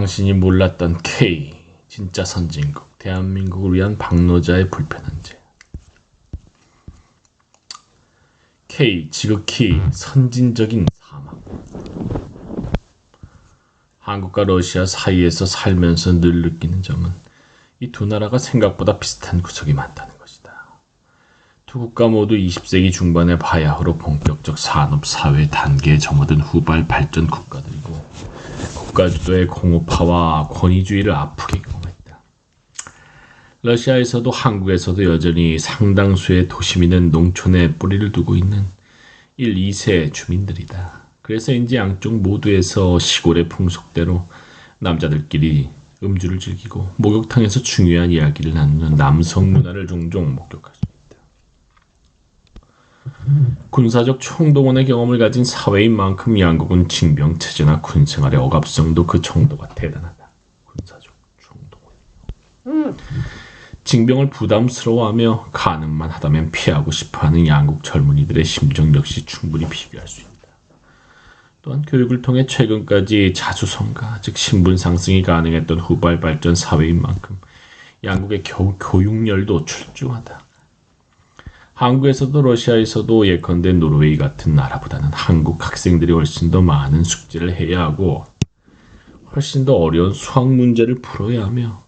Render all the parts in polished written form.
당신이 몰랐던 K, 진짜 선진국, 대한민국을 위한 박노자의 불편한 죄. K, 지극히 선진적인 사막. 한국과 러시아 사이에서 살면서 늘 느끼는 점은 이 두 나라가 생각보다 비슷한 구석이 많다는 것이다. 두 국가 모두 20세기 중반에 바야흐로 본격적 산업, 사회 단계에 접어든 후발 발전 국가들이고 국가주도의 공업화와 권위주의를 아프게 경험했다. 러시아에서도 한국에서도 여전히 상당수의 도시민은 농촌에 뿌리를 두고 있는 1, 2세 주민들이다. 그래서인지 양쪽 모두에서 시골의 풍속대로 남자들끼리 음주를 즐기고 목욕탕에서 중요한 이야기를 나누는 남성 문화를 종종 목격할 수 있다. 군사적 총동원의 경험을 가진 사회인 만큼 양국은 징병체제나 군생활의 억압성도 그 정도가 대단하다. 군사적 총동원. 징병을 부담스러워하며 가능만 하다면 피하고 싶어하는 양국 젊은이들의 심정 역시 충분히 비교할 수 있다. 또한 교육을 통해 최근까지 자수성가, 즉 신분 상승이 가능했던 후발 발전 사회인 만큼 양국의 교육열도 출중하다. 한국에서도 러시아에서도 예컨대 노르웨이 같은 나라보다는 한국 학생들이 훨씬 더 많은 숙제를 해야 하고 훨씬 더 어려운 수학 문제를 풀어야 하며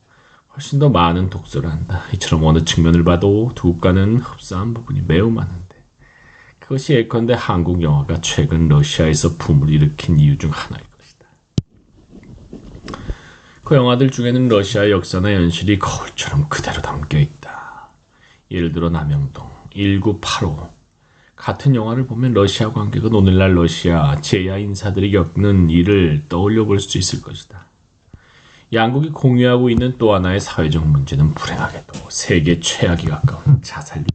훨씬 더 많은 독서를 한다. 이처럼 어느 측면을 봐도 두 국가는 흡사한 부분이 매우 많은데 그것이 예컨대 한국 영화가 최근 러시아에서 붐을 일으킨 이유 중 하나일 것이다. 그 영화들 중에는 러시아 역사나 현실이 거울처럼 그대로 담겨 있다. 예를 들어 남영동, 1985 같은 영화를 보면 러시아 관객은 오늘날 러시아 제야 인사들이 겪는 일을 떠올려 볼 수 있을 것이다. 양국이 공유하고 있는 또 하나의 사회적 문제는 불행하게도 세계 최악에 가까운 자살률이다.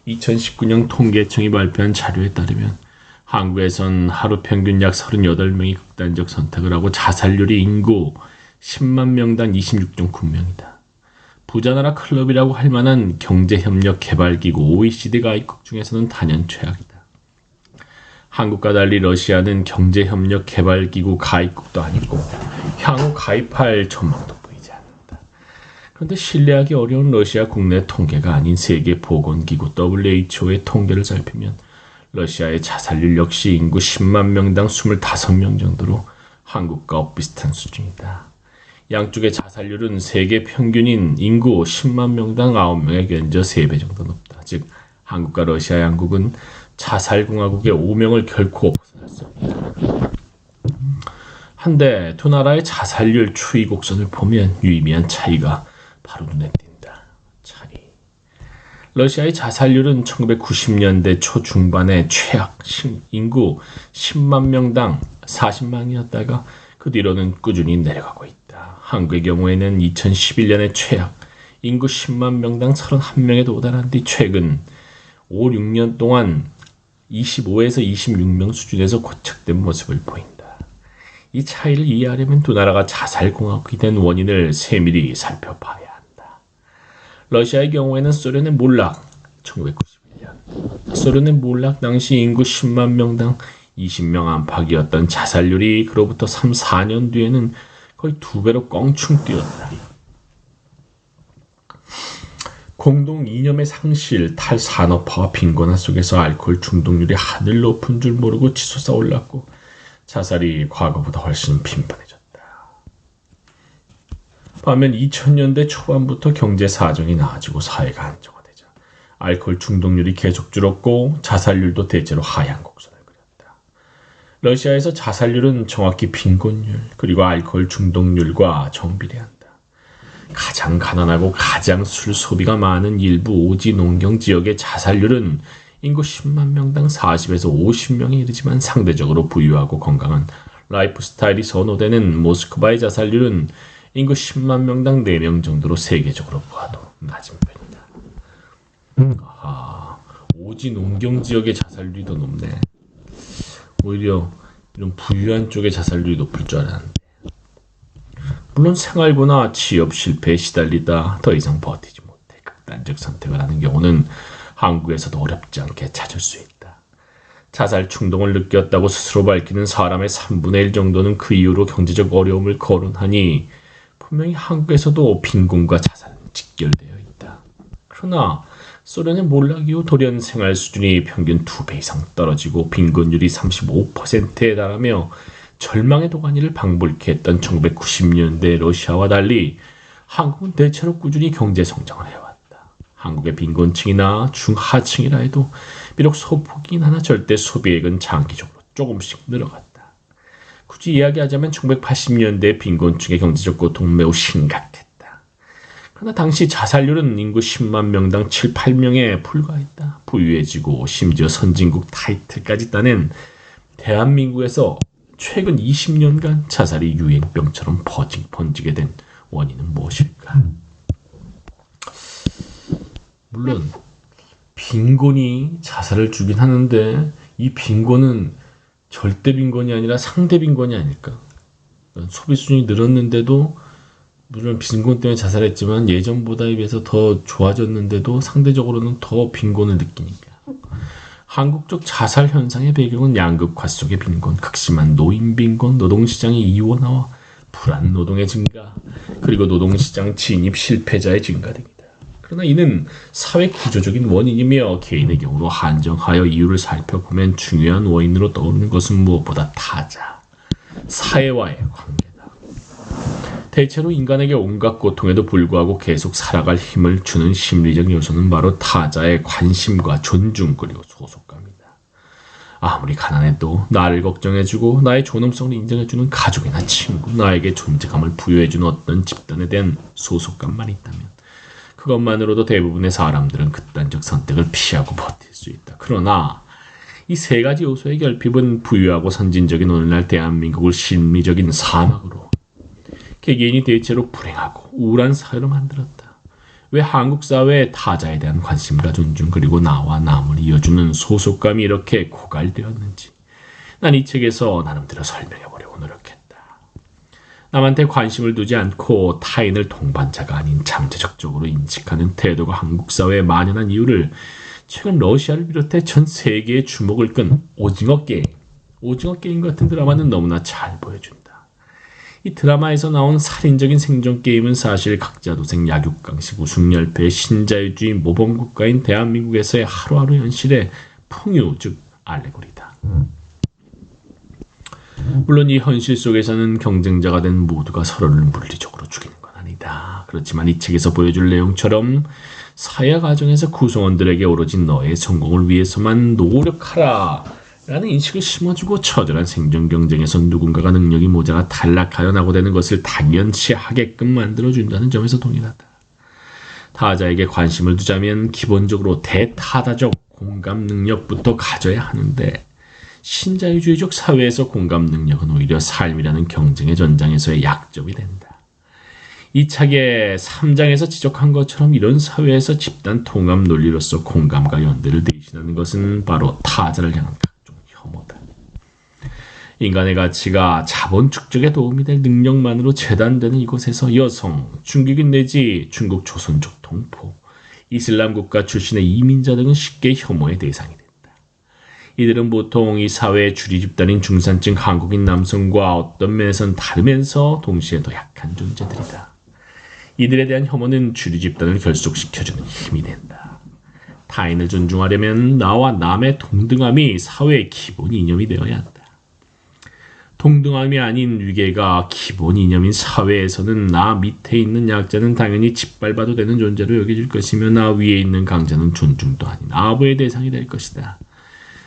2019년 통계청이 발표한 자료에 따르면 한국에선 하루 평균 약 38명이 극단적 선택을 하고 자살률이 인구 10만 명당 26.9명이다. 부자나라 클럽이라고 할 만한 경제협력개발기구 OECD 가입국 중에서는 단연 최악이다. 한국과 달리 러시아는 경제협력개발기구 가입국도 아니고 향후 가입할 전망도 보이지 않는다. 그런데 신뢰하기 어려운 러시아 국내 통계가 아닌 세계보건기구 WHO의 통계를 살피면 러시아의 자살률 역시 인구 10만 명당 25명 정도로 한국과 엇비슷한 수준이다. 양쪽의 자살률은 세계 평균인 인구 10만 명당 9명에 견져 3배 정도 높다. 즉 한국과 러시아 양국은 자살공화국의 오명을 결코 벗어날 수 없다. 한데 두 나라의 자살률 추이 곡선을 보면 유의미한 차이가 바로 눈에 띈다. 러시아의 자살률은 1990년대 초중반에 최악 인구 10만 명당 40명이었다가 그 뒤로는 꾸준히 내려가고 있다. 한국의 경우에는 2011년에 최악 인구 10만 명당 31명에 도달한 뒤 최근 5, 6년 동안 25에서 26명 수준에서 고착된 모습을 보인다. 이 차이를 이해하려면 두 나라가 자살공화국이 된 원인을 세밀히 살펴봐야 한다. 러시아의 경우에는 소련의 몰락 1991년 소련의 몰락 당시 인구 10만 명당 20명 안팎이었던 자살률이 그로부터 3, 4년 뒤에는 거의 2배로 껑충 뛰었다. 공동 이념의 상실, 탈산업화와 빈곤화 속에서 알코올 중독률이 하늘 높은 줄 모르고 치솟아 올랐고 자살이 과거보다 훨씬 빈번해졌다. 반면 2000년대 초반부터 경제 사정이 나아지고 사회가 안정화되자 알코올 중독률이 계속 줄었고 자살률도 대체로 하향 곡선을 그렸다. 러시아에서 자살률은 정확히 빈곤율 그리고 알코올 중독률과 정비례한다. 가장 가난하고 가장 술 소비가 많은 일부 오지 농경 지역의 자살률은 인구 10만 명당 40에서 50명에 이르지만 상대적으로 부유하고 건강한 라이프 스타일이 선호되는 모스크바의 자살률은 인구 10만 명당 4명 정도로 세계적으로 보아도 낮은 편이다. 오지 농경 지역의 자살률이 더 높네. 오히려 이런 부유한 쪽의 자살률이 높을 줄 알았는데. 물론 생활고나 취업 실패에 시달리다 더 이상 버티지 못해 극단적 선택을 하는 경우는 한국에서도 어렵지 않게 찾을 수 있다. 자살 충동을 느꼈다고 스스로 밝히는 사람의 3분의 1 정도는 그 이후로 경제적 어려움을 거론하니 분명히 한국에서도 빈곤과 자살은 직결되어 있다. 그러나 소련의 몰락 이후 돌연 생활 수준이 평균 2배 이상 떨어지고 빈곤율이 35%에 달하며 절망의 도가니를 방불케 했던 1990년대 러시아와 달리 한국은 대체로 꾸준히 경제 성장을 해왔다. 한국의 빈곤층이나 중하층이라 해도 비록 소폭이긴 하나 절대 소비액은 장기적으로 조금씩 늘어갔다. 굳이 이야기하자면 1980년대 빈곤층의 경제적 고통은 매우 심각했다. 그러나 당시 자살률은 인구 10만 명당 7, 8명에 불과했다. 부유해지고 심지어 선진국 타이틀까지 따낸 대한민국에서 최근 20년간 자살이 유행병처럼 번지게 된 원인은 무엇일까? 물론 빈곤이 자살을 주긴 하는데 이 빈곤은 절대 빈곤이 아니라 상대 빈곤이 아닐까? 소비 수준이 늘었는데도 물론 빈곤 때문에 자살했지만 예전보다에 비해서 더 좋아졌는데도 상대적으로는 더 빈곤을 느끼니까. 한국적 자살 현상의 배경은 양극화 속의 빈곤, 극심한 노인 빈곤, 노동시장의 이원화와 불안 노동의 증가, 그리고 노동시장 진입 실패자의 증가 등이다. 그러나 이는 사회 구조적인 원인이며 개인의 경우로 한정하여 이유를 살펴보면 중요한 원인으로 떠오르는 것은 무엇보다 타자, 사회와의 관계다. 대체로 인간에게 온갖 고통에도 불구하고 계속 살아갈 힘을 주는 심리적 요소는 바로 타자의 관심과 존중 그리고 소속감이다. 아무리 가난해도 나를 걱정해주고 나의 존엄성을 인정해주는 가족이나 친구, 나에게 존재감을 부여해주는 어떤 집단에 대한 소속감만 있다면 그것만으로도 대부분의 사람들은 극단적 선택을 피하고 버틸 수 있다. 그러나 이 세 가지 요소의 결핍은 부유하고 선진적인 오늘날 대한민국을 심리적인 사막으로 개개인이 대체로 불행하고 우울한 사회로 만들었다. 왜 한국 사회의 타자에 대한 관심과 존중 그리고 나와 남을 이어주는 소속감이 이렇게 고갈되었는지 난 이 책에서 나름대로 설명해보려고 노력했다. 남한테 관심을 두지 않고 타인을 동반자가 아닌 잠재적으로 인식하는 태도가 한국 사회에 만연한 이유를 최근 러시아를 비롯해 전 세계의 주목을 끈 오징어 게임 같은 드라마는 너무나 잘 보여준다. 이 드라마에서 나온 살인적인 생존 게임은 사실 각자 도생 약육강식 우승열패의 신자유주의 모범국가인 대한민국에서의 하루하루 현실의 풍요 즉 알레고리다. 물론 이 현실 속에서는 경쟁자가 된 모두가 서로를 물리적으로 죽이는 건 아니다. 그렇지만 이 책에서 보여줄 내용처럼 사회 가정에서 구성원들에게 오로지 너의 성공을 위해서만 노력하라 라는 인식을 심어주고 처절한 생존 경쟁에서 누군가가 능력이 모자라 탈락하여 낙오되는 것을 당연시 하게끔 만들어준다는 점에서 동일하다. 타자에게 관심을 두자면 기본적으로 대타자적 공감 능력부터 가져야 하는데 신자유주의적 사회에서 공감 능력은 오히려 삶이라는 경쟁의 전장에서의 약점이 된다. 이 책의 3장에서 지적한 것처럼 이런 사회에서 집단 통합 논리로서 공감과 연대를 대신하는 것은 바로 타자를 향한 각종 혐오다. 인간의 가치가 자본 축적에 도움이 될 능력만으로 재단되는 이곳에서 여성, 중국인 내지 중국 조선족 동포, 이슬람 국가 출신의 이민자 등은 쉽게 혐오의 대상이 된다. 이들은 보통 이 사회의 주류 집단인 중산층 한국인 남성과 어떤 면에선 다르면서 동시에 더 약한 존재들이다. 이들에 대한 혐오는 주류 집단을 결속시켜주는 힘이 된다. 타인을 존중하려면 나와 남의 동등함이 사회의 기본 이념이 되어야 한다. 동등함이 아닌 위계가 기본 이념인 사회에서는 나 밑에 있는 약자는 당연히 짓밟아도 되는 존재로 여겨질 것이며 나 위에 있는 강자는 존중도 아닌 아부의 대상이 될 것이다.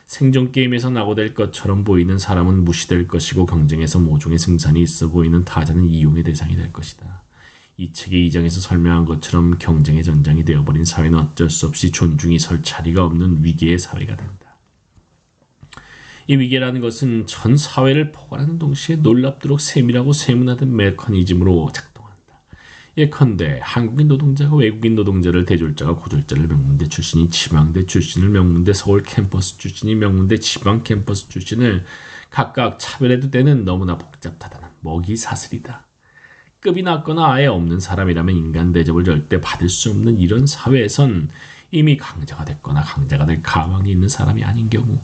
생존 게임에서 낙오될 것처럼 보이는 사람은 무시될 것이고 경쟁에서 모종의 승산이 있어 보이는 타자는 이용의 대상이 될 것이다. 이 책의 2장에서 설명한 것처럼 경쟁의 전장이 되어버린 사회는 어쩔 수 없이 존중이 설 자리가 없는 위계의 사회가 된다. 이 위계라는 것은 전 사회를 포괄하는 동시에 놀랍도록 세밀하고 세분화된 메커니즘으로 작동한다. 예컨대 한국인 노동자가 외국인 노동자를 대졸자가 고졸자를 명문대 출신이 지방대 출신을 명문대 서울 캠퍼스 출신이 명문대 지방 캠퍼스 출신을 각각 차별해도 되는 너무나 복잡하다는 먹이 사슬이다. 급이 낮거나 아예 없는 사람이라면 인간 대접을 절대 받을 수 없는 이런 사회에선 이미 강자가 됐거나 강자가 될 가망이 있는 사람이 아닌 경우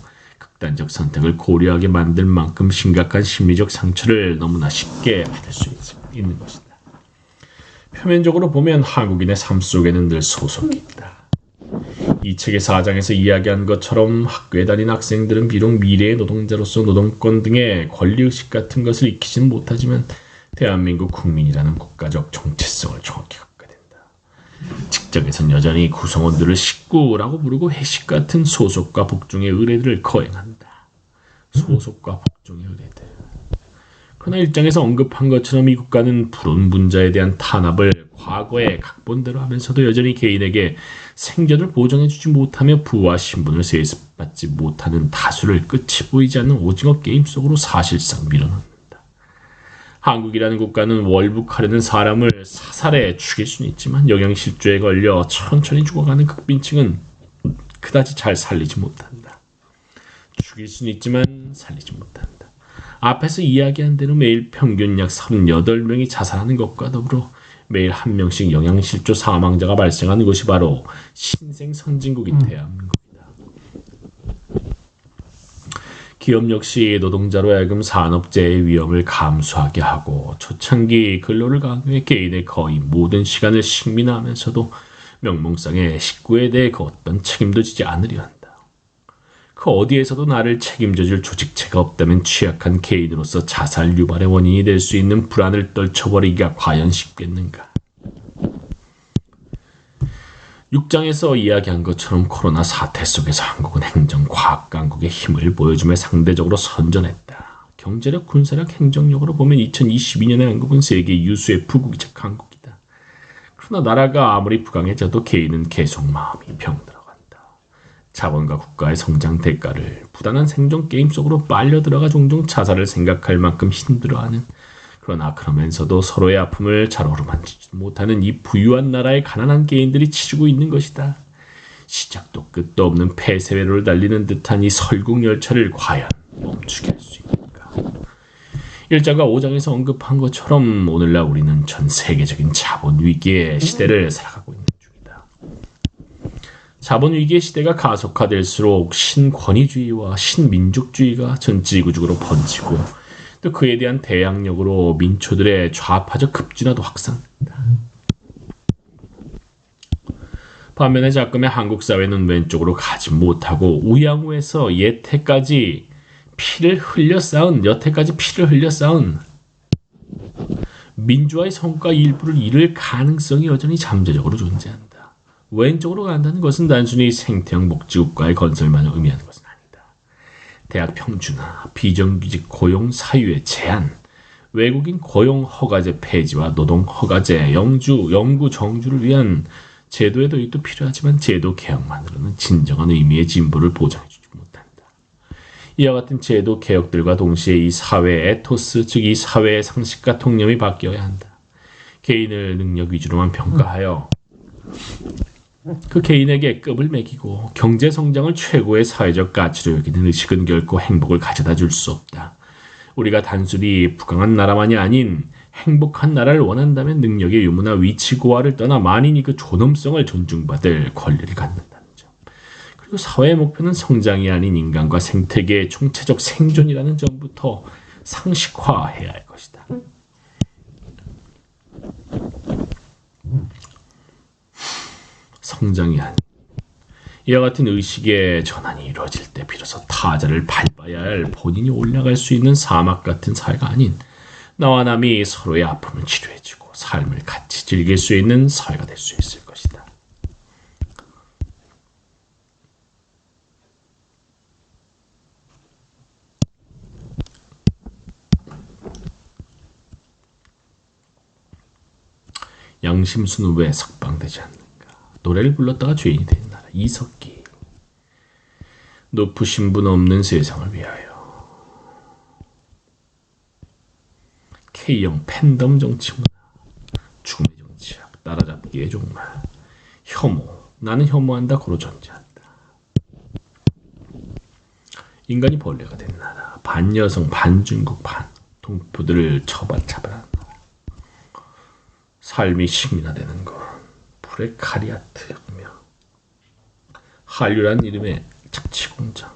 극단적 선택을 고려하게 만들 만큼 심각한 심리적 상처를 너무나 쉽게 받을 수 있는 것이다. 표면적으로 보면 한국인의 삶 속에는 늘 소속이 있다. 이 책의 4장에서 이야기한 것처럼 학교에 다니는 학생들은 비록 미래의 노동자로서 노동권 등의 권리의식 같은 것을 익히지는 못하지만 대한민국 국민이라는 국가적 정체성을 정확히 갖게 된다. 직장에선 여전히 구성원들을 식구라고 부르고 회식 같은 소속과 복종의 의례들을 거행한다. 소속과 복종의 의례들. 그러나 일장에서 언급한 것처럼 이 국가는 불운 분자에 대한 탄압을 과거의 각본대로 하면서도 여전히 개인에게 생존을 보장해주지 못하며 부와 신분을 세습받지 못하는 다수를 끝이 보이지 않는 오징어 게임 속으로 사실상 밀어넣는다. 한국이라는 국가는 월북하려는 사람을 사살해 죽일 수는 있지만 영양실조에 걸려 천천히 죽어가는 극빈층은 그다지 잘 살리지 못한다. 죽일 수는 있지만 살리지 못한다. 앞에서 이야기한 대로 매일 평균 약 38명이 자살하는 것과 더불어 매일 한 명씩 영양실조 사망자가 발생하는 것이 바로 신생 선진국인 대한민국이다. 기업 역시 노동자로 하여금 산업재해의 위험을 감수하게 하고 초창기 근로를 강요해 개인의 거의 모든 시간을 식민화하면서도 명목상의 식구에 대해 그 어떤 책임도 지지 않으려 한다. 그 어디에서도 나를 책임져줄 조직체가 없다면 취약한 개인으로서 자살 유발의 원인이 될 수 있는 불안을 떨쳐버리기가 과연 쉽겠는가. 6장에서 이야기한 것처럼 코로나 사태 속에서 한국은 행정과학강국의 힘을 보여주며 상대적으로 선전했다. 경제력, 군사력, 행정력으로 보면 2022년에 한국은 세계 유수의 부국이자 강국이다. 그러나 나라가 아무리 부강해져도 개인은 계속 마음이 병들어. 자본과 국가의 성장 대가를 부단한 생존 게임 속으로 빨려 들어가 종종 자살을 생각할 만큼 힘들어하는, 그러나 그러면서도 서로의 아픔을 잘 어루만지지 못하는 이 부유한 나라의 가난한 개인들이 치르고 있는 것이다. 시작도 끝도 없는 폐쇄회로를 달리는 듯한 이 설국열차를 과연 멈추게 할 수 있는가. 1장과 5장에서 언급한 것처럼 오늘날 우리는 전 세계적인 자본 위기의 시대를 살아가고 있는 자본위기의 시대가 가속화될수록 신권위주의와 신민족주의가 전 지구적으로 번지고 또 그에 대한 대항력으로 민초들의 좌파적 급진화도 확산된다. 반면에 작금의 한국 사회는 왼쪽으로 가지 못하고 우양우에서 여태까지 피를 흘려 쌓은 민주화의 성과 일부를 잃을 가능성이 여전히 잠재적으로 존재한다. 왼쪽으로 간다는 것은 단순히 생태형 목지국가의 건설만을 의미하는 것은 아니다. 대학 평준화, 비정규직 고용 사유의 제한, 외국인 고용 허가제 폐지와 노동 허가제, 영구 정주를 위한 제도의 도입도 필요하지만 제도 개혁만으로는 진정한 의미의 진보를 보장해주지 못한다. 이와 같은 제도 개혁들과 동시에 이 사회의 에토스, 즉 이 사회의 상식과 통념이 바뀌어야 한다. 개인을 능력 위주로만 평가하여 그 개인에게 급을 매기고 경제 성장을 최고의 사회적 가치로 여기는 의식은 결코 행복을 가져다 줄 수 없다. 우리가 단순히 부강한 나라만이 아닌 행복한 나라를 원한다면 능력의 유무나 위치 고하를 떠나 만인이 그 존엄성을 존중받을 권리를 갖는다는 점. 그리고 사회의 목표는 성장이 아닌 인간과 생태계의 총체적 생존이라는 점부터 상식화해야 할 것이다. 성장이 아닌 이와 같은 의식의 전환이 이루어질 때 비로소 타자를 밟아야 할 본인이 올라갈 수 있는 사막 같은 사회가 아닌 나와 남이 서로의 아픔을 치료해주고 삶을 같이 즐길 수 있는 사회가 될 수 있을 것이다. 양심수는 왜 석방되지 않는가? 노래를 불렀다가 죄인이 된 나라. 이석기. 높으신 분 없는 세상을 위하여. K형 팬덤 정치문화. 죽음의 정치학. 따라잡기의 종말. 혐오. 나는 혐오한다. 고로 존재한다. 인간이 벌레가 된 나라. 반여성, 반중국, 반동포들을 차별하는 나라. 삶이 식민화되는 것. 프레카리아트혁명. 한류란 이름의 착취공장.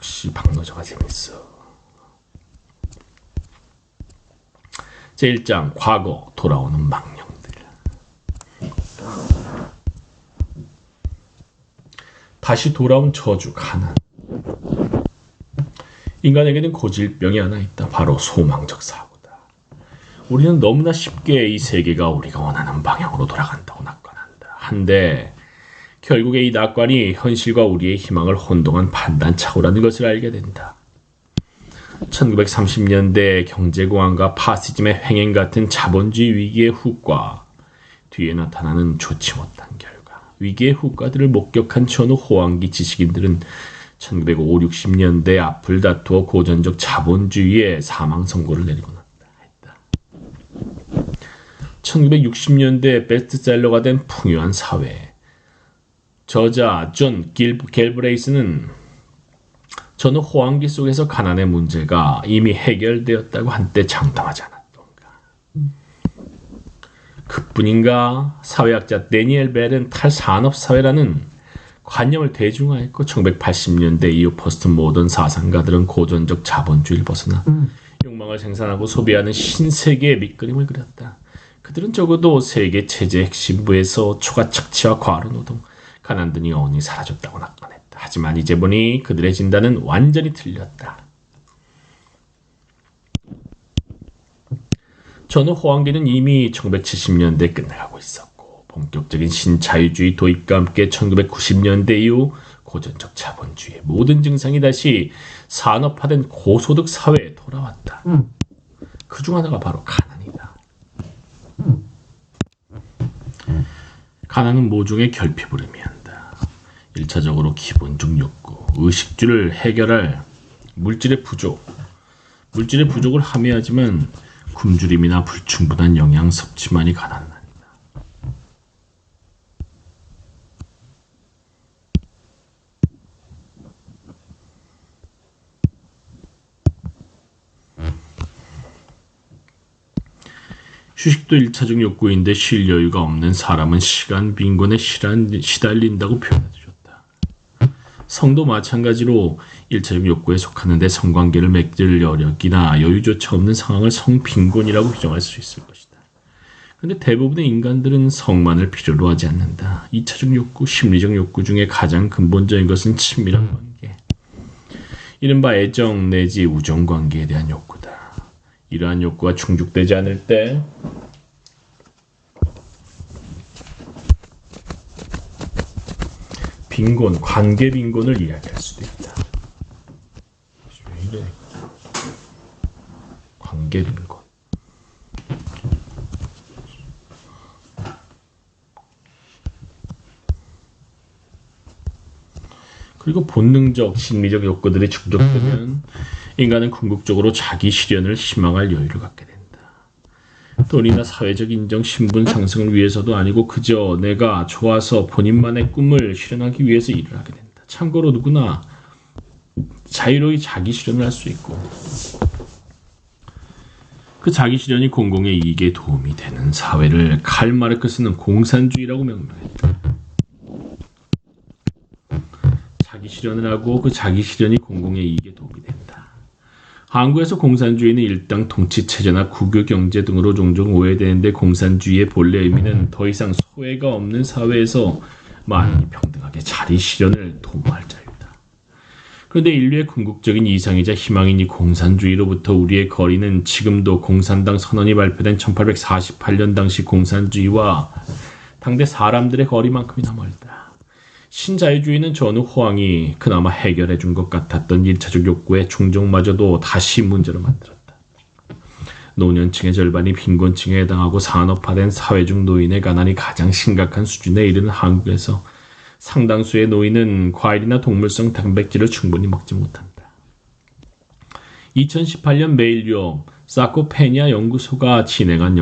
역시 박노저가 재밌어. 제1장 과거 돌아오는 망령들. 다시 돌아온 저주 가난. 인간에게는 고질병이 하나 있다. 바로 소망적 사고다. 우리는 너무나 쉽게 이 세계가 우리가 원하는 방향으로 돌아간다고 낙관한다. 한데 결국에 이 낙관이 현실과 우리의 희망을 혼동한 판단착오라는 것을 알게 된다. 1930년대 경제공황과 파시즘의 횡행 같은 자본주의 위기의 후과 뒤에 나타나는 좋지 못한 결과, 위기의 후과들을 목격한 전후 호황기 지식인들은 1950, 60년대 앞을 다투어 고전적 자본주의의 사망 선고를 내리고 했다. 1960년대 베스트셀러가 된 풍요한 사회. 저자 존 갤브레이스는 전후 호황기 속에서 가난의 문제가 이미 해결되었다고 한때 장담하지 않았던가. 그뿐인가? 사회학자 데니엘 벨은 탈산업사회라는 관념을 대중화했고 1980년대 이후 포스트 모던 사상가들은 고전적 자본주의를 벗어나 욕망을 생산하고 소비하는 신세계의 밑그림을 그렸다. 그들은 적어도 세계 체제 핵심부에서 초과 착취와 과로 노동, 가난 등이 영원히 사라졌다고 낙관했다. 하지만 이제 보니 그들의 진단은 완전히 틀렸다. 전후 호황기는 이미 1970년대에 끝나가고 있었고 본격적인 신자유주의 도입과 함께 1990년대 이후 고전적 자본주의의 모든 증상이 다시 산업화된 고소득 사회에 돌아왔다. 그중 하나가 바로 가난이다. 가난은 모종의 결핍을 의미한다. 1차적으로 기본적 욕구, 의식주를 해결할 물질의 부족. 물질의 부족을 함의하지만 굶주림이나 불충분한 영양 섭취만이 가난은 아니다. 휴식도 1차적 욕구인데 쉴 여유가 없는 사람은 시간 빈곤에 시달린다고 표현해주셨다. 성도 마찬가지로 1차적 욕구에 속하는데 성관계를 맺을 여력이나 여유조차 없는 상황을 성빈곤이라고 규정할 수 있을 것이다. 그런데 대부분의 인간들은 성만을 필요로 하지 않는다. 2차적 욕구, 심리적 욕구 중에 가장 근본적인 것은 친밀한 관계. 이른바 애정 내지 우정 관계에 대한 욕구다. 이러한 욕구가 충족되지 않을 때 빈곤, 관계 빈곤을 이야기할 수도 있다. 왜 이래? 관계 빈곤. 그리고 본능적, 심리적 욕구들이 충족되면 인간은 궁극적으로 자기 실현을 희망할 여유를 갖게 된다. 돈이나 사회적 인정, 신분 상승을 위해서도 아니고 그저 내가 좋아서 본인만의 꿈을 실현하기 위해서 일을 하게 된다. 참고로 누구나 자유로이 자기 실현을 할 수 있고 그 자기 실현이 공공의 이익에 도움이 되는 사회를 칼 마르크스는 공산주의라고 명명했다. 자기 실현을 하고 그 자기 실현이 공공의 이익에 도움이 된다. 한국에서 공산주의는 일당 통치체제나 국유경제 등으로 종종 오해되는데 공산주의의 본래 의미는 더 이상 소외가 없는 사회에서 만인이 평등하게 자리 실현을 도모할 자유다. 그런데 인류의 궁극적인 이상이자 희망인 이 공산주의로부터 우리의 거리는 지금도 공산당 선언이 발표된 1848년 당시 공산주의와 당대 사람들의 거리만큼이나 멀다. 신자유주의는 전후 호황이 그나마 해결해 준 것 같았던 1차적 욕구의 충족마저도 다시 문제로 만들었다. 노년층의 절반이 빈곤층에 해당하고 산업화된 사회중 노인의 가난이 가장 심각한 수준에 이르는 한국에서 상당수의 노인은 과일이나 동물성 단백질을 충분히 먹지 못한다. 2018년 메일 유럽 사코페니아 연구소가 진행한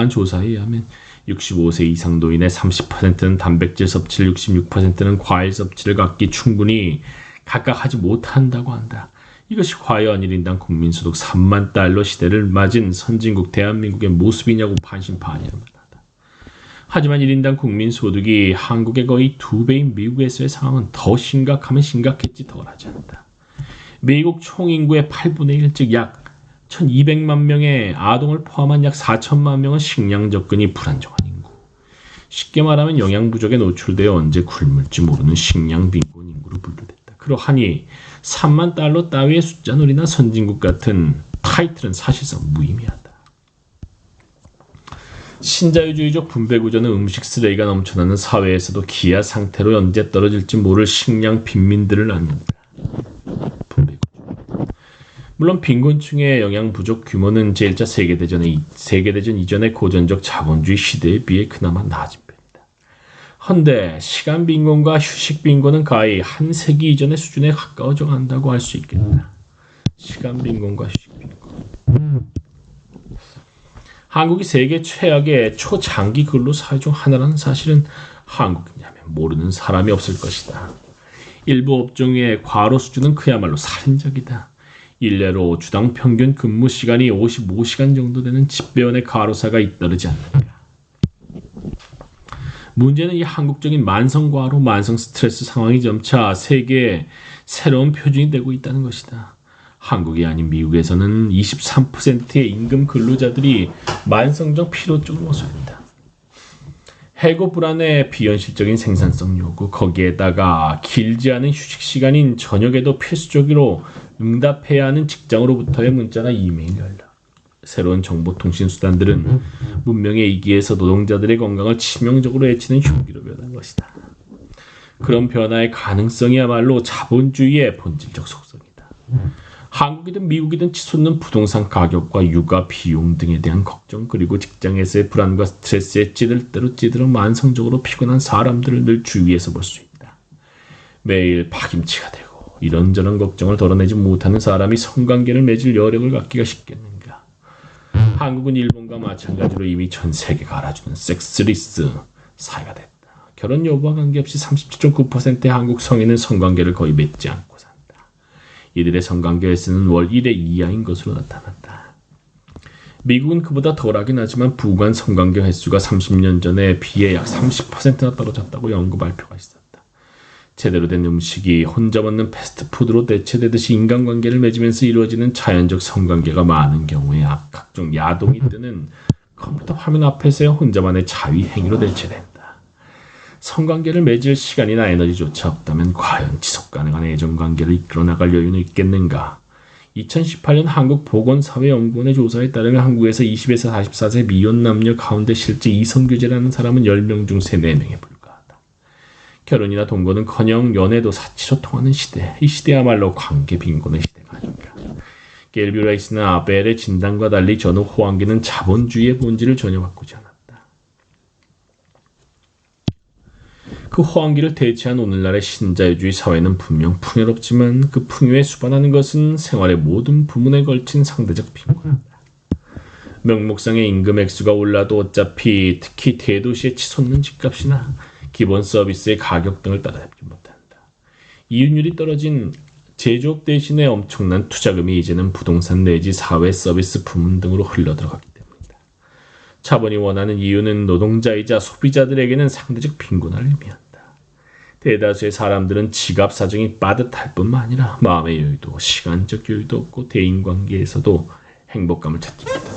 조사에 의하면 65세 이상 노인의 30%는 단백질 섭취를, 66%는 과일 섭취를 각기 충분히 각각 하지 못한다고 한다. 이것이 과연 1인당 국민소득 3만 달러 시대를 맞은 선진국 대한민국의 모습이냐고 반신반의하는 말이다. 하지만 1인당 국민 소득이 한국의 거의 2배인 미국에서의 상황은 더 심각하면 심각했지 덜하지 않다. 미국 총인구의 8분의 1, 즉 약 1200만 명의 아동을 포함한 약 4천만 명은 식량 접근이 불안정한 인구. 쉽게 말하면 영양 부족에 노출되어 언제 굶을지 모르는 식량 빈곤 인구로 분류됐다. 그러하니 3만 달러 따위의 숫자놀이나 선진국 같은 타이틀은 사실상 무의미하다. 신자유주의적 분배구조는 음식 쓰레기가 넘쳐나는 사회에서도 기아 상태로 언제 떨어질지 모를 식량 빈민들을 낳는다. 물론 빈곤층의 영양 부족 규모는 제1차 세계대전 이전의 고전적 자본주의 시대에 비해 그나마 낮은 편이다. 헌데 시간 빈곤과 휴식 빈곤은 가히 한 세기 이전의 수준에 가까워져 간다고 할 수 있겠다. 시간 빈곤과 휴식 빈곤. 한국이 세계 최악의 초장기 근로 사회 중 하나라는 사실은 한국이냐면 모르는 사람이 없을 것이다. 일부 업종의 과로 수준은 그야말로 살인적이다. 일례로 주당 평균 근무 시간이 55시간 정도 되는 집배원의 과로사가 잇따르지 않는가. 문제는 이 한국적인 만성과로, 만성 스트레스 상황이 점차 세계의 새로운 표준이 되고 있다는 것이다. 한국이 아닌 미국에서는 23%의 임금 근로자들이 만성적 피로증을 호소한다. 해고 불안의 비현실적인 생산성 요구, 거기에다가 길지 않은 휴식 시간인 저녁에도 필수적으로 응답해야 하는 직장으로부터의 문자나 이메일 연락. 새로운 정보통신수단들은 문명의 이기에서 노동자들의 건강을 치명적으로 해치는 흉기로 변한 것이다. 그런 변화의 가능성이야말로 자본주의의 본질적 속성이다. 한국이든 미국이든 치솟는 부동산 가격과 육아 비용 등에 대한 걱정, 그리고 직장에서의 불안과 스트레스에 찌들어 만성적으로 피곤한 사람들을 늘 주위에서 볼 수 있다. 매일 파김치가 되고 이런저런 걱정을 덜어내지 못하는 사람이 성관계를 맺을 여력을 갖기가 쉽겠는가. 한국은 일본과 마찬가지로 이미 전 세계가 알아주는 섹스리스 사회가 됐다. 결혼 여부와 관계없이 37.9%의 한국 성인은 성관계를 거의 맺지 않고 산다. 이들의 성관계 횟수는 월 1회 이하인 것으로 나타난다. 미국은 그보다 덜하긴 하지만 부관 성관계 횟수가 30년 전에 비해 약 30%나 떨어졌다고 연구 발표가 있었다. 제대로 된 음식이 혼자 먹는 패스트푸드로 대체되듯이 인간관계를 맺으면서 이루어지는 자연적 성관계가 많은 경우에 각종 야동이 뜨는 컴퓨터 화면 앞에서의 혼자만의 자위 행위로 대체된다. 성관계를 맺을 시간이나 에너지조차 없다면 과연 지속 가능한 애정관계를 이끌어 나갈 여유는 있겠는가? 2018년 한국보건사회연구원의 조사에 따르면 한국에서 20에서 44세 미혼 남녀 가운데 실제 이성교제라는 사람은 10명 중 3, 4명에 불과하다. 결혼이나 동거는커녕 연애도 사치로 통하는 시대. 이 시대야말로 관계 빈곤의 시대가 아닌가. 겔비 라이스나 아벨의 진단과 달리 전후 호황기는 자본주의의 본질을 전혀 바꾸지 않았다. 그 호황기를 대체한 오늘날의 신자유주의 사회는 분명 풍요롭지만 그 풍요에 수반하는 것은 생활의 모든 부문에 걸친 상대적 빈곤이다. 명목상의 임금 액수가 올라도 어차피 특히 대도시의 치솟는 집값이나 기본 서비스의 가격 등을 따라잡지 못한다. 이윤율이 떨어진 제조업 대신에 엄청난 투자금이 이제는 부동산 내지 사회 서비스 부문 등으로 흘러들어가기 때문이다. 자본이 원하는 이유는 노동자이자 소비자들에게는 상대적 빈곤을 의미한다. 대다수의 사람들은 지갑 사정이 빠듯할 뿐만 아니라 마음의 여유도, 시간적 여유도 없고 대인관계에서도 행복감을 찾지 못한다.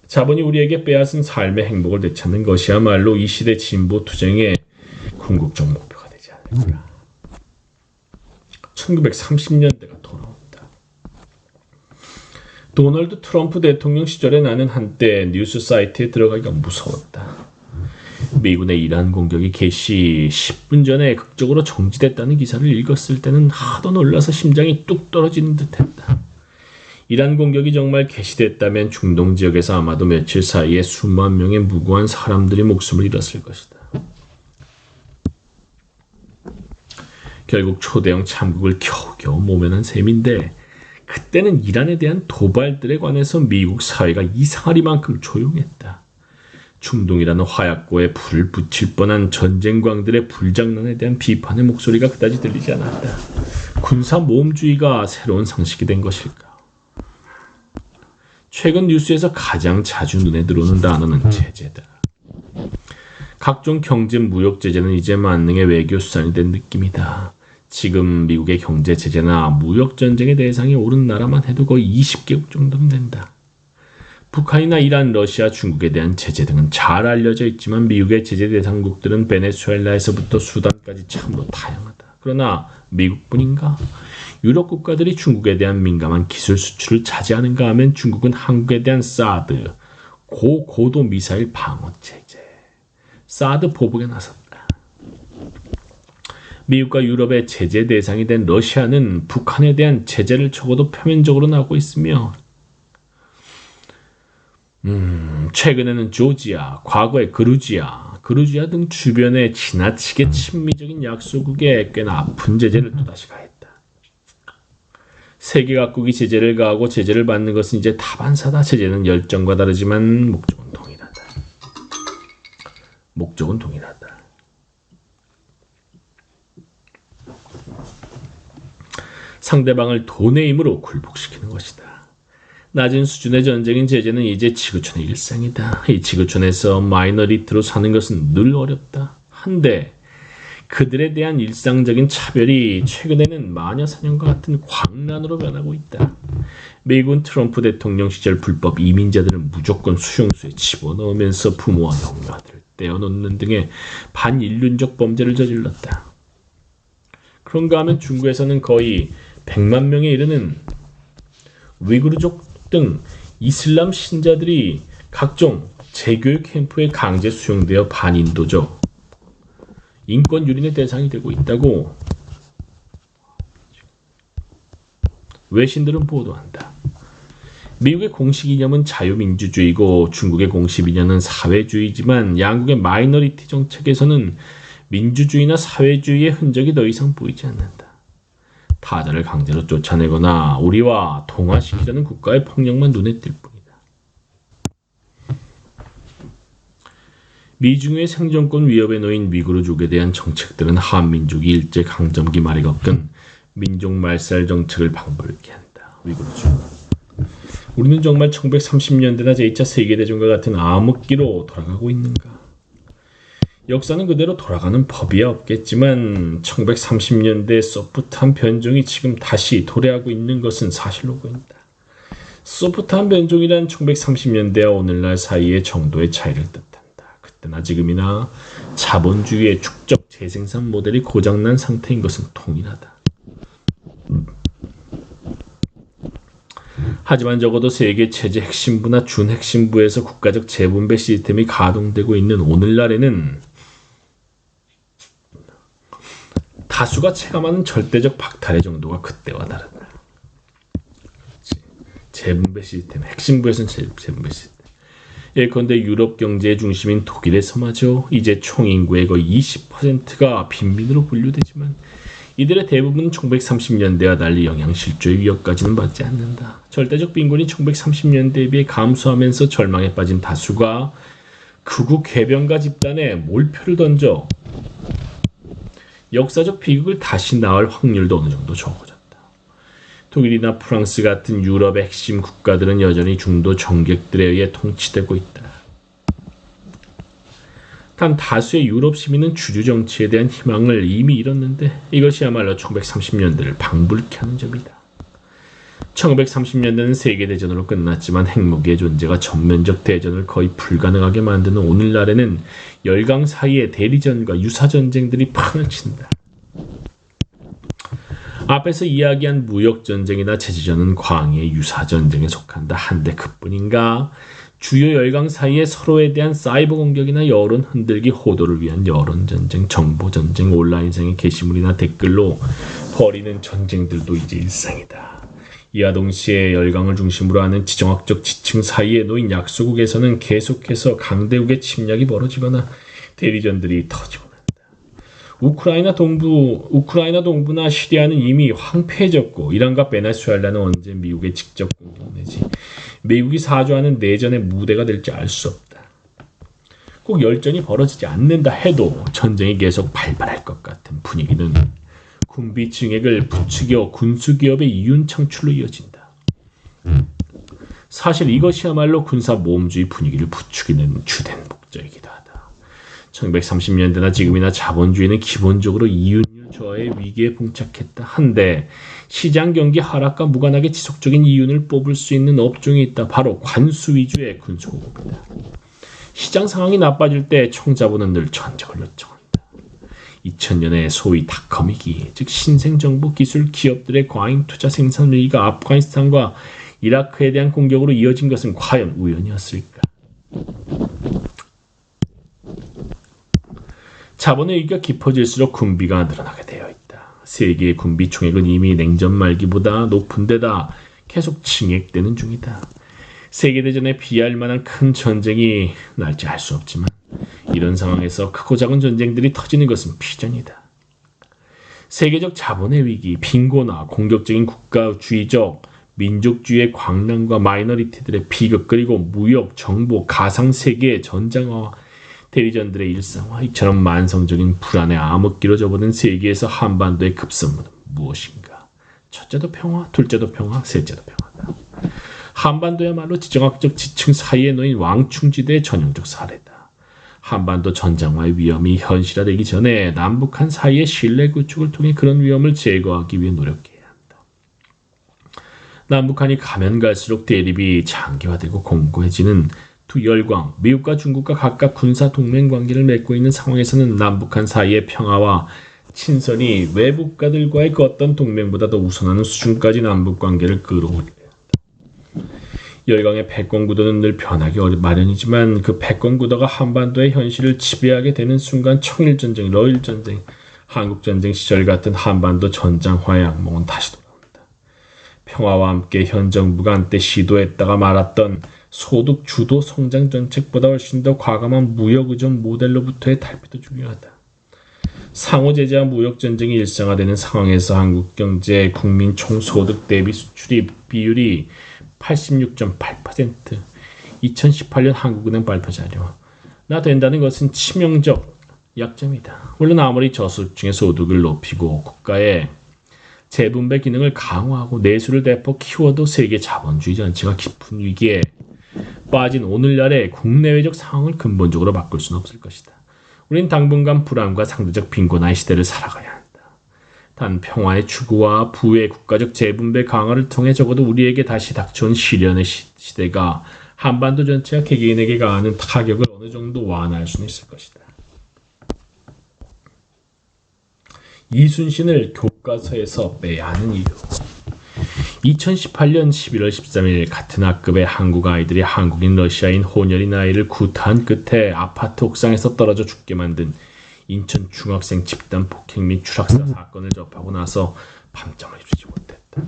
자본이 우리에게 빼앗은 삶의 행복을 되찾는 것이야말로 이 시대 진보 투쟁의 궁극적 목표가 되지 않을까. 1930년대가 돌아온다. 도널드 트럼프 대통령 시절에 나는 한때 뉴스 사이트에 들어가기가 무서웠다. 미군의 이란 공격이 개시 10분 전에 극적으로 정지됐다는 기사를 읽었을 때는 하도 놀라서 심장이 뚝 떨어지는 듯했다. 이란 공격이 정말 개시됐다면 중동 지역에서 아마도 며칠 사이에 수만 명의 무고한 사람들이 목숨을 잃었을 것이다. 결국 초대형 참국을 겨우겨우 모면한 셈인데 그때는 이란에 대한 도발들에 관해서 미국 사회가 이상하리만큼 조용했다. 중동이라는 화약고에 불을 붙일 뻔한 전쟁광들의 불장난에 대한 비판의 목소리가 그다지 들리지 않았다. 군사 모험주의가 새로운 상식이 된 것일까? 최근 뉴스에서 가장 자주 눈에 들어오는 단어는 제재다. 각종 경제 무역 제재는 이제 만능의 외교 수단이 된 느낌이다. 지금 미국의 경제 제재나 무역 전쟁의 대상이 오른 나라만 해도 거의 20개국 정도는 된다. 북한이나 이란, 러시아, 중국에 대한 제재 등은 잘 알려져 있지만 미국의 제재 대상국들은 베네수엘라에서부터 수단까지 참으로 다양하다. 그러나 미국뿐인가? 유럽 국가들이 중국에 대한 민감한 기술 수출을 자제하는가 하면 중국은 한국에 대한 사드, 고고도 미사일 방어 제재, 사드 보복에 나섰다. 미국과 유럽의 제재 대상이 된 러시아는 북한에 대한 제재를 적어도 표면적으로 나오고 있으며 최근에는 조지아, 과거에 그루지아 등 주변에 지나치게 친미적인 약소국에 꽤나 아픈 제재를 또다시 가했다. 세계 각국이 제재를 가하고 제재를 받는 것은 이제 다반사다. 제재는 열정과 다르지만 목적은 동일하다. 상대방을 돈의 힘으로 굴복시키는 것이다. 낮은 수준의 전쟁인 제재는 이제 지구촌의 일상이다. 이 지구촌에서 마이너리티로 사는 것은 늘 어렵다. 한데 그들에 대한 일상적인 차별이 최근에는 마녀사냥과 같은 광란으로 변하고 있다. 미국은 트럼프 대통령 시절 불법 이민자들을 무조건 수용소에 집어넣으면서 부모와 영유아들을 떼어놓는 등의 반인륜적 범죄를 저질렀다. 그런가 하면 중국에서는 거의 100만 명에 이르는 위구르족 등 이슬람 신자들이 각종 재교육 캠프에 강제 수용되어 반인도적 인권 유린의 대상이 되고 있다고 외신들은 보도한다. 미국의 공식 이념은 자유민주주의고 중국의 공식 이념은 사회주의지만 양국의 마이너리티 정책에서는 민주주의나 사회주의의 흔적이 더 이상 보이지 않는다. 타자를 강제로 쫓아내거나 우리와 동화시키려는 국가의 폭력만 눈에 띌 뿐이다. 미중의 생존권 위협에 놓인 위구르족에 대한 정책들은 한민족이 일제강점기 말에 겪은 민족 말살 정책을 방불케 한다. 위구르족. 우리는 정말 1930년대나 제2차 세계대전과 같은 암흑기로 돌아가고 있는가? 역사는 그대로 돌아가는 법이야 없겠지만 1930년대 소프트한 변종이 지금 다시 도래하고 있는 것은 사실로 보인다. 소프트한 변종이란 1930년대와 오늘날 사이의 정도의 차이를 뜻한다. 그때나 지금이나 자본주의의 축적 재생산 모델이 고장난 상태인 것은 통일하다. 하지만 적어도 세계 체제 핵심부나 준핵심부에서 국가적 재분배 시스템이 가동되고 있는 오늘날에는 다수가 체감하는 절대적 박탈의 정도가 그때와 다르다. 재분배 시스템, 핵심부에서는 재분배 시스템. 예컨대 유럽 경제의 중심인 독일에서마저 이제 총 인구의 거의 20%가 빈민으로 분류되지만 이들의 대부분은 1930년대와 달리 영양실조의 위협까지는 받지 않는다. 절대적 빈곤이 1930년대에 비해 감소하면서 절망에 빠진 다수가 극우 개변가 집단에 몰표를 던져 역사적 비극을 다시 낳을 확률도 어느 정도 적어졌다. 독일이나 프랑스 같은 유럽의 핵심 국가들은 여전히 중도 정객들에 의해 통치되고 있다. 단 다수의 유럽 시민은 주류 정치에 대한 희망을 이미 잃었는데 이것이야말로 1930년대를 방불케 하는 점이다. 1930년대는 세계대전으로 끝났지만 핵무기의 존재가 전면적 대전을 거의 불가능하게 만드는 오늘날에는 열강 사이의 대리전과 유사전쟁들이 판을 친다. 앞에서 이야기한 무역전쟁이나 제지전은 광의의 유사전쟁에 속한다. 한데 그뿐인가? 주요 열강 사이에 서로에 대한 사이버 공격이나 여론 흔들기 호도를 위한 여론전쟁, 정보전쟁, 온라인상의 게시물이나 댓글로 벌이는 전쟁들도 이제 일상이다. 이와 동시에 열강을 중심으로 하는 지정학적 지층 사이에 놓인 약소국에서는 계속해서 강대국의 침략이 벌어지거나 대리전들이 터지고 난다. 우크라이나 동부나 시리아는 이미 황폐해졌고 이란과 베네수엘라는 언제 미국의 직접 공격 내지 미국이 사주하는 내전의 무대가 될지 알 수 없다. 꼭 열전이 벌어지지 않는다 해도 전쟁이 계속 발발할 것 같은 분위기는 군비 증액을 부추겨 군수기업의 이윤 창출로 이어진다. 사실 이것이야말로 군사 모험주의 분위기를 부추기는 주된 목적이기도 하다. 1930년대나 지금이나 자본주의는 기본적으로 이윤율 저하의 위기에 봉착했다. 한데 시장 경기 하락과 무관하게 지속적인 이윤을 뽑을 수 있는 업종이 있다. 바로 관수 위주의 군수공업이다. 시장 상황이 나빠질 때 총자본은 늘 전적을 요청한다. 2000년에 소위 닷컴 위기, 즉 신생정보 기술 기업들의 과잉 투자 생산 위기가 아프가니스탄과 이라크에 대한 공격으로 이어진 것은 과연 우연이었을까? 자본의 위기가 깊어질수록 군비가 늘어나게 되어 있다. 세계의 군비 총액은 이미 냉전 말기보다 높은 데다 계속 증액되는 중이다. 세계대전에 비할 만한 큰 전쟁이 날지 알 수 없지만 이런 상황에서 크고 작은 전쟁들이 터지는 것은 비전이다. 세계적 자본의 위기, 빈곤화, 공격적인 국가주의적 민족주의의 광란과 마이너리티들의 비극, 그리고 무역, 정보, 가상세계의 전장화와 대리전들의 일상화, 이처럼 만성적인 불안에 암흑기로 접어든 세계에서 한반도의 급선무는 무엇인가? 첫째도 평화, 둘째도 평화, 셋째도 평화다. 한반도야말로 지정학적 지층 사이에 놓인 왕충지대의 전형적 사례다. 한반도 전장화의 위험이 현실화되기 전에 남북한 사이의 신뢰 구축을 통해 그런 위험을 제거하기 위해 노력해야 한다. 남북한이 가면 갈수록 대립이 장기화되고 공고해지는 두 열광, 미국과 중국과 각각 군사 동맹 관계를 맺고 있는 상황에서는 남북한 사이의 평화와 친선이 외부 국가들과의 그 어떤 동맹보다 더 우선하는 수준까지 남북 관계를 끌어올려야 한다. 열강의 패권구도는 늘 변하기 마련이지만 그 패권구도가 한반도의 현실을 지배하게 되는 순간 청일전쟁, 러일전쟁, 한국전쟁 시절 같은 한반도 전장화의 악몽은 다시 돌아온다. 평화와 함께 현 정부가 한때 시도했다가 말았던 소득 주도 성장 정책보다 훨씬 더 과감한 무역 의존 모델로부터의 탈피도 중요하다. 상호 제재와 무역 전쟁이 일상화되는 상황에서 한국 경제 국민 총소득 대비 수출입 비율이 86.8%, 2018년 한국은행 발표 자료나 된다는 것은 치명적 약점이다. 물론 아무리 저소득층의 소득을 높이고 국가의 재분배 기능을 강화하고 내수를 대폭 키워도 세계 자본주의 전체가 깊은 위기에 빠진 오늘날의 국내외적 상황을 근본적으로 바꿀 수는 없을 것이다. 우린 당분간 불안과 상대적 빈곤화의 시대를 살아가야 한다. 단 평화의 추구와 부의 국가적 재분배 강화를 통해 적어도 우리에게 다시 닥쳐온 시련의 시대가 한반도 전체와 개개인에게 가하는 타격을 어느 정도 완화할 수는 있을 것이다. 이순신을 교과서에서 빼야 하는 이유. 2018년 11월 13일 같은 학급의 한국 아이들이 한국인 러시아인 혼혈인 아이를 구타한 끝에 아파트 옥상에서 떨어져 죽게 만든 인천 중학생 집단 폭행 및 추락사 사건을 접하고 나서 밤잠을 이루지 못했다.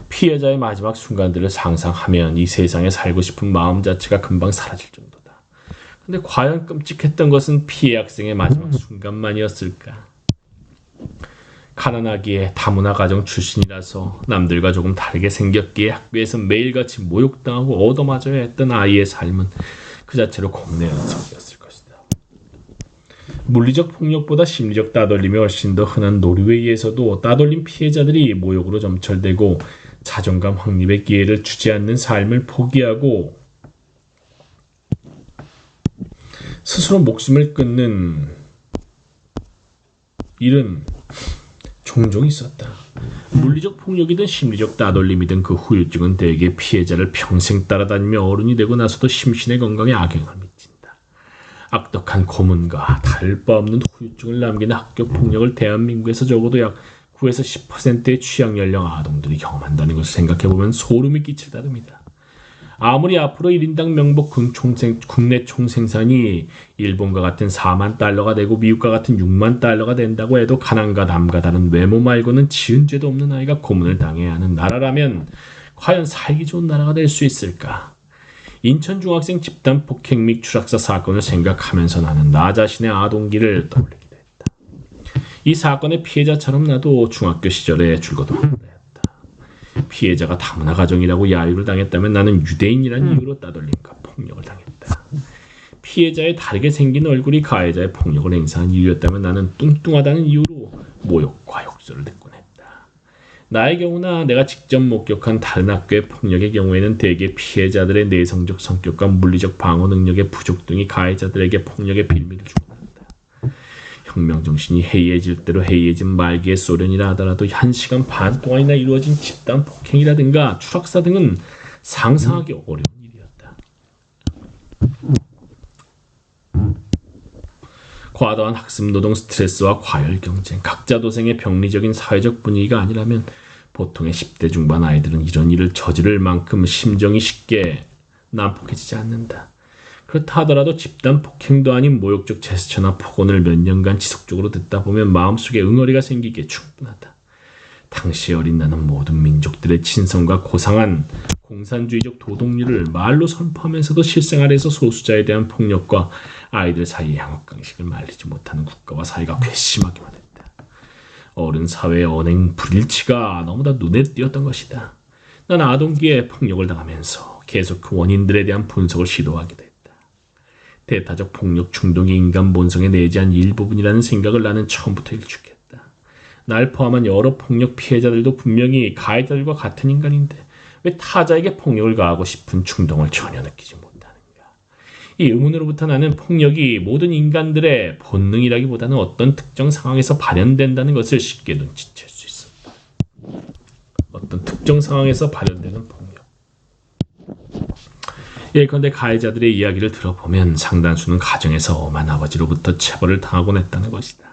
피해자의 마지막 순간들을 상상하면 이 세상에 살고 싶은 마음 자체가 금방 사라질 정도다. 근데 과연 끔찍했던 것은 피해 학생의 마지막 순간만이었을까? 가난하기에 다문화 가정 출신이라서 남들과 조금 다르게 생겼기에 학교에서 매일같이 모욕당하고 얻어맞아야 했던 아이의 삶은 그 자체로 공내 연속이었을 것이다. 물리적 폭력보다 심리적 따돌림이 훨씬 더 흔한 노르웨이에서도 따돌림 피해자들이 모욕으로 점철되고 자존감 확립의 기회를 주지 않는 삶을 포기하고 스스로 목숨을 끊는 일은 종종 있었다. 물리적 폭력이든 심리적 따돌림이든 그 후유증은 대개 피해자를 평생 따라다니며 어른이 되고 나서도 심신의 건강에 악영향을 미친다. 악독한 고문과 다를 바 없는 후유증을 남기는 학교 폭력을 대한민국에서 적어도 약 9에서 10%의 취약 연령 아동들이 경험한다는 것을 생각해보면 소름이 끼칠 따름이다. 아무리 앞으로 1인당 명복 국내 총생산이 일본과 같은 4만 달러가 되고 미국과 같은 6만 달러가 된다고 해도 가난과 담과 다른 외모 말고는 지은 죄도 없는 아이가 고문을 당해야 하는 나라라면 과연 살기 좋은 나라가 될 수 있을까? 인천 중학생 집단 폭행 및 추락사 사건을 생각하면서 나는 나 자신의 아동기를 떠올리기도 했다. 이 사건의 피해자처럼 나도 중학교 시절에 줄곧 황홀했다. 피해자가 다문화 가정이라고 야유를 당했다면 나는 유대인이라는 이유로 따돌림과 폭력을 당했다. 피해자의 다르게 생긴 얼굴이 가해자의 폭력을 행사한 이유였다면 나는 뚱뚱하다는 이유로 모욕과 욕설을 듣곤 했다. 나의 경우나 내가 직접 목격한 다른 학교의 폭력의 경우에는 대개 피해자들의 내성적 성격과 물리적 방어 능력의 부족 등이 가해자들에게 폭력의 빌미를 주고 한다. 혁명정신이 해이해질 대로 해이해진 말기의 소련이라 하더라도 1시간 반 동안이나 이루어진 집단 폭행이라든가 추락사 등은 상상하기 어려운 일이었다. 과도한 학습노동 스트레스와 과열 경쟁, 각자 도생의 병리적인 사회적 분위기가 아니라면 보통의 10대 중반 아이들은 이런 일을 저지를 만큼 심정이 쉽게 난폭해지지 않는다. 그렇다 하더라도 집단 폭행도 아닌 모욕적 제스처나 폭언을 몇 년간 지속적으로 듣다 보면 마음속에 응어리가 생기기에 충분하다. 당시 어린 나는 모든 민족들의 친선과 고상한 공산주의적 도덕률을 말로 선포하면서도 실생활에서 소수자에 대한 폭력과 아이들 사이의 양육강식을 말리지 못하는 국가와 사회가 괘씸하기만 했다. 어른 사회의 언행 불일치가 너무나 눈에 띄었던 것이다. 난 아동기에 폭력을 당하면서 계속 그 원인들에 대한 분석을 시도하기도 했다. 대타적 폭력 충동이 인간 본성에 내재한 일부분이라는 생각을 나는 처음부터 일축했다. 날 포함한 여러 폭력 피해자들도 분명히 가해자들과 같은 인간인데 왜 타자에게 폭력을 가하고 싶은 충동을 전혀 느끼지 못하는가. 이 의문으로부터 나는 폭력이 모든 인간들의 본능이라기보다는 어떤 특정 상황에서 발현된다는 것을 쉽게 눈치챌 수 있었다. 어떤 특정 상황에서 발현되는 폭력. 예컨대 가해자들의 이야기를 들어보면 상당수는 가정에서 엄한 아버지로부터 체벌을 당하곤 했다는 것이다.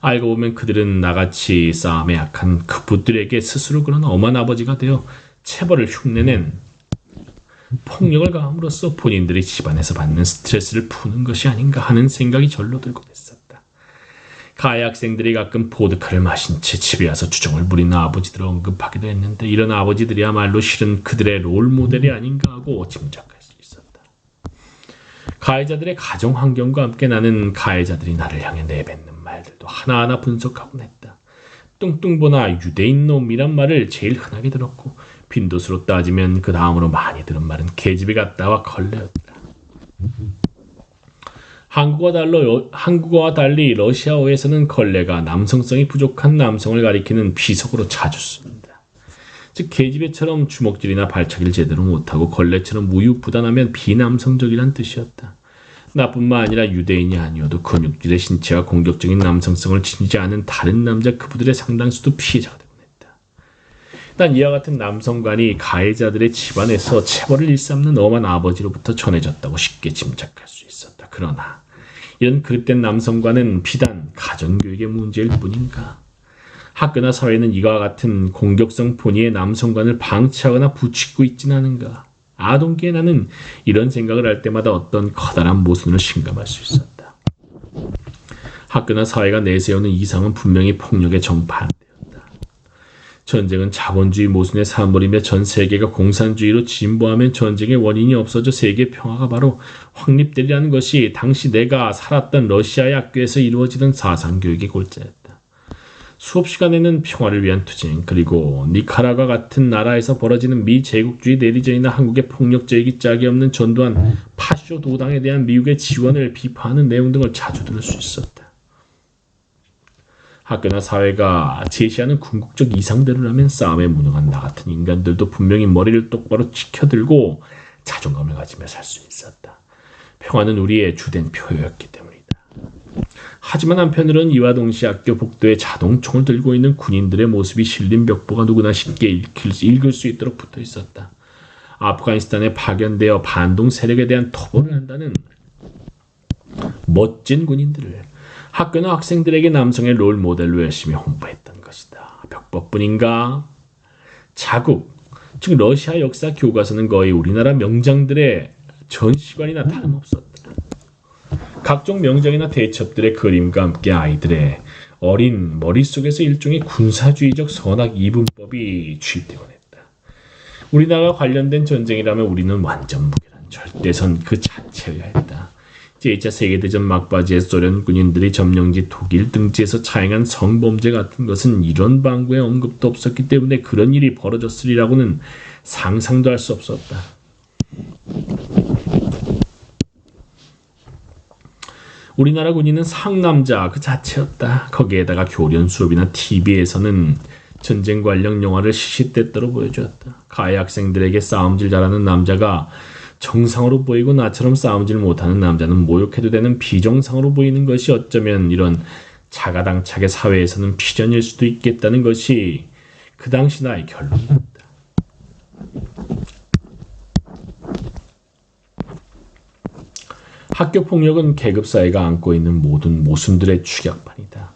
알고 보면 그들은 나같이 싸움에 약한 그분들에게 스스로 그런 엄한 아버지가 되어 체벌을 흉내낸 폭력을 가함으로써 본인들이 집안에서 받는 스트레스를 푸는 것이 아닌가 하는 생각이 절로 들곤 했었다. 가해 학생들이 가끔 보드카를 마신 채 집에 와서 주정을 부리는 아버지들을 언급하기도 했는데 이런 아버지들이야말로 실은 그들의 롤모델이 아닌가 하고 짐작할 수 있었다. 가해자들의 가정 환경과 함께 나는 가해자들이 나를 향해 내뱉는 말들도 하나하나 분석하곤 했다. 뚱뚱보나 유대인놈이란 말을 제일 흔하게 들었고 빈도수로 따지면 그 다음으로 많이 들은 말은 계집애 같다와 걸레였다. 한국어와 달리 러시아어에서는 걸레가 남성성이 부족한 남성을 가리키는 비속어로 자주 씁니다. 즉 계집애처럼 주먹질이나 발차기를 제대로 못하고 걸레처럼 우유부단하면 비남성적이란 뜻이었다. 나뿐만 아니라 유대인이 아니어도 근육질의 신체와 공격적인 남성성을 지니지 않은 다른 남자 그부들의 상당수도 피해자가 되곤 했다. 난 이와 같은 남성관이 가해자들의 집안에서 체벌을 일삼는 엄한 아버지로부터 전해졌다고 쉽게 짐작할 수 있었다. 그러나 이런 그릇된 남성관은 비단 가정교육의 문제일 뿐인가? 학교나 사회는 이와 같은 공격성 본위의 남성관을 방치하거나 부추기고 있지는 않은가? 아동기에 나는 이런 생각을 할 때마다 어떤 커다란 모순을 실감할 수 있었다. 학교나 사회가 내세우는 이상은 분명히 폭력의 정반대였다. 전쟁은 자본주의 모순의 산물이며 전 세계가 공산주의로 진보하면 전쟁의 원인이 없어져 세계 평화가 바로 확립되리라는 것이 당시 내가 살았던 러시아의 학교에서 이루어지던 사상교육의 골자였다. 수업 시간에는 평화를 위한 투쟁, 그리고 니카라과 같은 나라에서 벌어지는 미제국주의 내리전이나 한국의 폭력적이기 짝이 없는 전두환 파쇼 도당에 대한 미국의 지원을 비판하는 내용 등을 자주 들을 수 있었다. 학교나 사회가 제시하는 궁극적 이상대로라면 싸움에 무능한 나 같은 인간들도 분명히 머리를 똑바로 치켜들고 자존감을 가지며 살 수 있었다. 평화는 우리의 주된 표였기 때문이다. 하지만 한편으로는 이와 동시에 학교 복도에 자동총을 들고 있는 군인들의 모습이 실린 벽보가 누구나 쉽게 읽을 수 있도록 붙어 있었다. 아프가니스탄에 파견되어 반동 세력에 대한 토벌을 한다는 멋진 군인들을 학교나 학생들에게 남성의 롤 모델로 열심히 홍보했던 것이다. 벽보뿐인가? 자국, 즉 러시아 역사 교과서는 거의 우리나라 명장들의 전시관이나 다름없었다. 각종 명장이나 대첩들의 그림과 함께 아이들의 어린 머릿속에서 일종의 군사주의적 선악 이분법이 주입되곤 했다. 우리나라와 관련된 전쟁이라면 우리는 완전 무결한 절대선 그 자체여야 했다. 제2차 세계대전 막바지에 소련 군인들이 점령지 독일 등지에서 차행한 성범죄 같은 것은 이런 방구에 언급도 없었기 때문에 그런 일이 벌어졌으리라고는 상상도 할 수 없었다. 우리나라 군인은 상남자 그 자체였다. 거기에다가 교련 수업이나 TV에서는 전쟁 관련 영화를 시시때때로 보여주었다. 가해 학생들에게 싸움질 잘하는 남자가 정상으로 보이고 나처럼 싸움질 못하는 남자는 모욕해도 되는 비정상으로 보이는 것이 어쩌면 이런 자가당착의 사회에서는 필연일 수도 있겠다는 것이 그 당시 나의 결론이었다. 학교 폭력은 계급 사회가 안고 있는 모든 모순들의 축약판이다.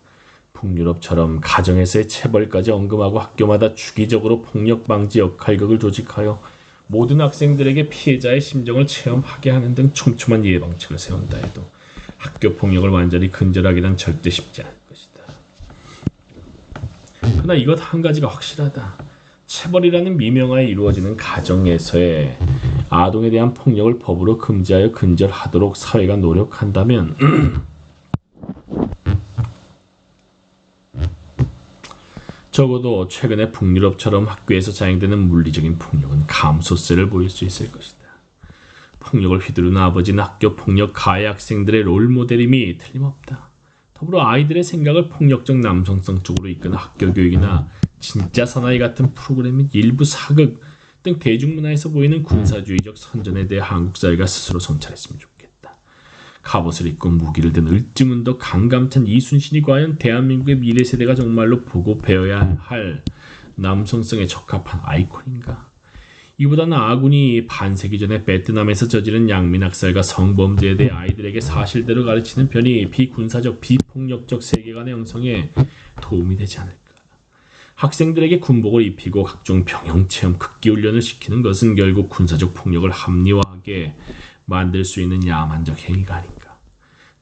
북유럽처럼 가정에서의 체벌까지 언급하고 학교마다 주기적으로 폭력 방지 역할극을 조직하여 모든 학생들에게 피해자의 심정을 체험하게 하는 등 촘촘한 예방책을 세운다 해도 학교 폭력을 완전히 근절하기란 절대 쉽지 않을 것이다. 그러나 이것 한 가지가 확실하다. 체벌이라는 미명하에 이루어지는 가정에서의 아동에 대한 폭력을 법으로 금지하여 근절하도록 사회가 노력한다면 적어도 최근에 북유럽처럼 학교에서 자행되는 물리적인 폭력은 감소세를 보일 수 있을 것이다. 폭력을 휘두르는 아버지는 학교 폭력 가해 학생들의 롤모델임이 틀림없다. 더불어 아이들의 생각을 폭력적 남성성 쪽으로 이끄는 학교 교육이나 진짜 사나이 같은 프로그램 및 일부 사극 등 대중문화에서 보이는 군사주의적 선전에 대해 한국 사회가 스스로 성찰했으면 좋겠다. 갑옷을 입고 무기를 든 을지문덕 강감찬 이순신이 과연 대한민국의 미래 세대가 정말로 보고 배워야 할 남성성에 적합한 아이콘인가? 이보다는 아군이 반세기 전에 베트남에서 저지른 양민학살과 성범죄에 대해 아이들에게 사실대로 가르치는 편이 비군사적 비폭력적 세계관의 형성에 도움이 되지 않을까? 학생들에게 군복을 입히고 각종 병영체험 극기훈련을 시키는 것은 결국 군사적 폭력을 합리화하게 만들 수 있는 야만적 행위가 아닌가.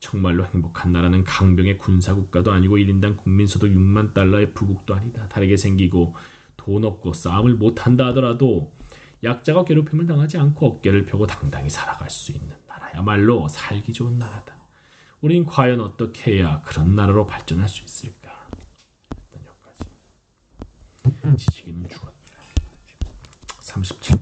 정말로 행복한 나라는 강병의 군사국가도 아니고 1인당 국민소득 6만 달러의 부국도 아니다. 다르게 생기고 돈 없고 싸움을 못한다 하더라도 약자가 괴롭힘을 당하지 않고 어깨를 펴고 당당히 살아갈 수 있는 나라야말로 살기 좋은 나라다. 우린 과연 어떻게 해야 그런 나라로 발전할 수 있을까? 일단 여기까지. 지식인은 죽었다. 37.